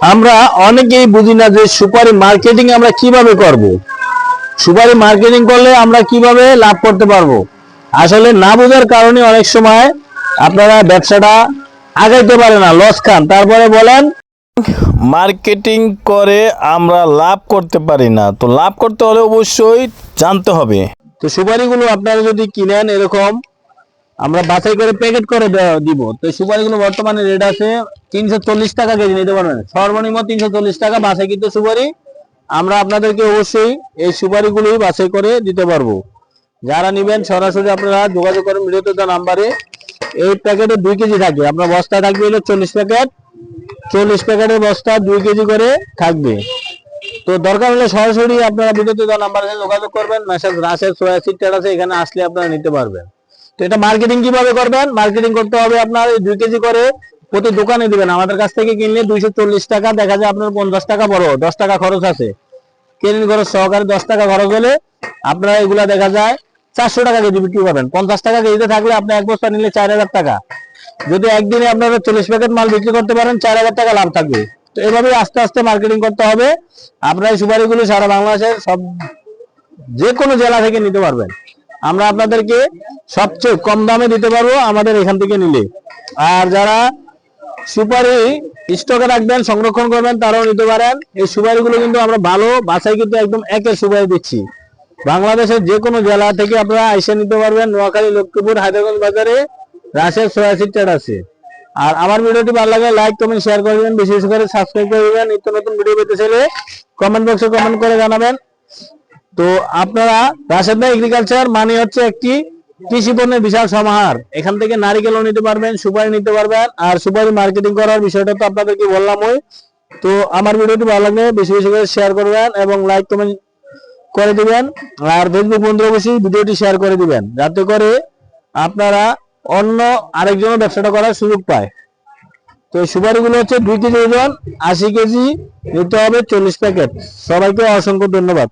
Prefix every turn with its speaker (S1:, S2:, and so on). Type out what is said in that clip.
S1: আমরা অনেকেই বুঝি না যে সুপারি মার্কেটিং আমরা কিভাবে করব। সুপারি মার্কেটিং করলে আমরা কিভাবে লাভ করতে পারবো, আসলে না বোঝার কারণে অনেক সময় আপনারা ব্যবসাটা আগাইতে পারে না, লস খান। তারপরে বলেন মার্কেটিং করে আমরা লাভ করতে পারি না। তো লাভ করতে হলে অবশ্যই জানতে হবে। তো সুপারিগুলো আপনারা যদি কিনেন, এরকম আমরা বাছাই করে প্যাকেট করে দিব। তো সুপারিগুলো বর্তমানে রেট আছে 340 টাকা কেজি নিতে পারবেন, সর্বনিম্ন 340 টাকা বাছাই কিন্তু সুপারি। আমরা আপনাদেরকে অবশ্যই এই সুপারিগুলোই বাছাই করে দিতে পারবো। যারা নেবেন সরাসরি আপনারা যোগাযোগ করেন ভিডিওতে দেওয়া নাম্বারে। এই প্যাকেটে 2 কেজি থাকবে, আপনার বস্তা থাকবে হলো 40 প্যাকেট। 40 প্যাকেটের বস্তা 2 কেজি করে থাকবে। তো দরকার হলে সরাসরি আপনারা ভিডিওতে দেওয়া নাম্বারে যোগাযোগ করবেন। মেসেজ রাশেদ সোয়া সিট আছে, এখানে আসলে আপনারা নিতে পারবেন। তো এটা মার্কেটিং কিভাবে করবেন? মার্কেটিং করতে হবে আপনার 2 কেজি করে প্রতি দোকানে দিবেন। আমাদের কাছ থেকে কিনলে 240 টাকা, দেখা যায় আপনার 50 টাকা বড়, 10 টাকা খরচ আছে। কেরিং খরচ সহকারে 10 টাকা খরচ হলে আপনারা এগুলা দেখা যায় 400 টাকা কেজি বিক্রি করবেন। 50 টাকা কেজিতে থাকলে আপনি এক বস্তা নিলে 4000 টাকা। যদি একদিনে আপনারা 40 প্যাকেট মাল বিক্রি করতে পারেন, 4000 টাকা লাভ থাকবে। তো এভাবে আস্তে আস্তে মার্কেটিং করতে হবে। আপনারা এই সুপারিগুলো সারা বাংলাদেশের সব যে কোনো জেলা থেকে নিতে পারবেন। আমরা আপনাদেরকে সবচেয়ে কম দামে দিতে পারবো আমাদের এখান থেকে নিলে। আর যারা সুপারি স্টকে রাখবেন, সংরক্ষণ করবেন, তারাও নিতে পারেন। এই সুপারিগুলো কিন্তু আমরা ভালো বাছাই কিন্তু একদম একের সুপারি দিচ্ছি। বাংলাদেশের যে কোনো জেলা থেকে আপনারা এসে নিতে পারবেন। নোয়াখালী, লক্ষ্মীপুর, হায়দ্রাবাদ বাজারে রাশেদ সোয়া সিট আছে। আর আমার ভিডিওটি ভালো লাগলে লাইক, কমেন্ট, শেয়ার করে দিবেন। বেশি বেশি করে সাবস্ক্রাইব করে দিবেন। নিত্য নতুন ভিডিও পেতে চাইলে কমেন্ট বক্সে কমেন্ট করে জানাবেন। তো আপনারা রাশেদ ভাই এগ্রিকালচার মানে হচ্ছে একটি কৃষি পণ্যের বিশাল সমাহার। এখান থেকে নারিকেলও নিতে পারবেন, সুপারি নিতে পারবেন। আর সুপারি মার্কেটিং করার বিষয়টা তো আপনাদেরকে বললামই। তো আমার ভিডিওটি ভালো লাগলে বেশি বেশি করে শেয়ার করবেন এবং লাইক, কমেন্ট করে দিবেন। আর ফেসবুক বন্ধু অবশ্যই ভিডিওটি শেয়ার করে দিবেন, যাতে করে আপনারা অন্য আরেকজনের ব্যবসাটা করার সুযোগ পায়। তো সুপারিগুলো হচ্ছে 2 কেজি ওজন, 80 কেজি নিতে হবে, 40 প্যাকেট। সবাইকে অসংখ্য ধন্যবাদ।